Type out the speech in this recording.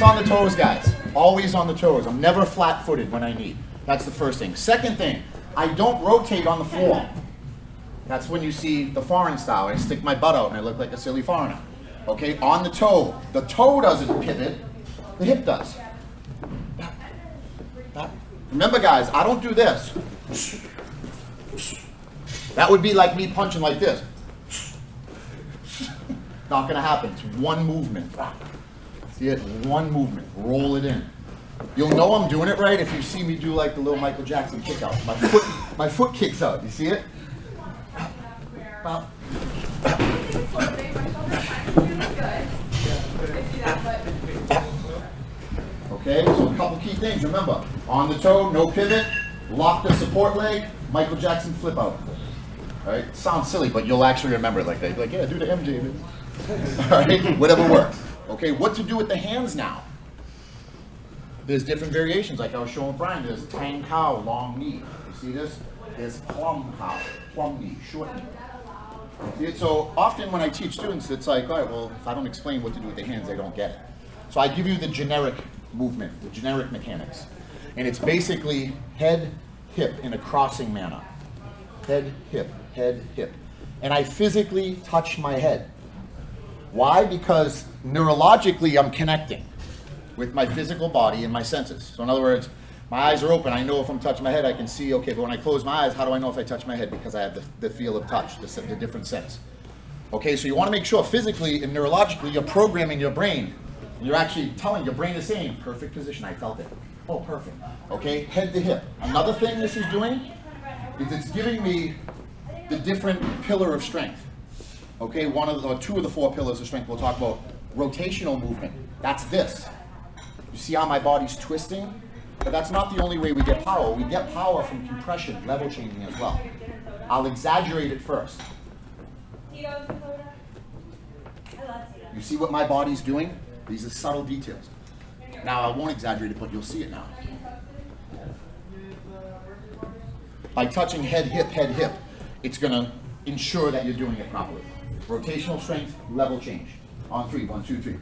always on the toes, guys. Always on the toes. I'm never flat-footed when I knee. That's the first thing. Second thing, I don't rotate on the floor. That's when you see the foreign style. I stick my butt out and I look like a silly foreigner. Okay, on the toe. The toe doesn't pivot, the hip does. Remember, guys, I don't do this. That would be like me punching like this. Not gonna happen. It's one movement. See it? One movement. Roll it in. You'll know I'm doing it right if you see me do like the little Michael Jackson kick out. My foot kicks out. You see it? Okay, so a couple key things. Remember, on the toe, no pivot, lock the support leg, Michael Jackson flip out. All right, sounds silly, but you'll actually remember it like that. You're like, yeah, do the MJ, baby. All right, whatever works. Okay, what to do with the hands now? There's different variations, like I was showing Brian. There's tang cow, long knee. You see this? There's plum cow, plum knee, short knee. See it? So often when I teach students, it's like, all right, well, if I don't explain what to do with the hands, they don't get it. So I give you the generic movement, the generic mechanics. And it's basically head, hip in a crossing manner. Head, hip, head, hip. And I physically touch my head. Why? Because neurologically I'm connecting with my physical body and my senses. So in other words, my eyes are open. I know if I'm touching my head, I can see, okay, but when I close my eyes, how do I know if I touch my head? Because I have the feel of touch, the different sense. Okay, so you want to make sure physically and neurologically you're programming your brain. You're actually telling your brain is saying, perfect position, I felt it. Oh, perfect. Okay, head to hip. Another thing this is doing is it's giving me the different pillar of strength. Okay, two of the four pillars of strength we'll talk about. Rotational movement, that's this. You see how my body's twisting? But that's not the only way we get power. We get power from compression, level changing as well. I'll exaggerate it first. You see what my body's doing? These are subtle details. Now, I won't exaggerate it, but you'll see it now. By touching head, hip, it's going to ensure that you're doing it properly. Rotational strength, level change. On 3, 1, 2, 3.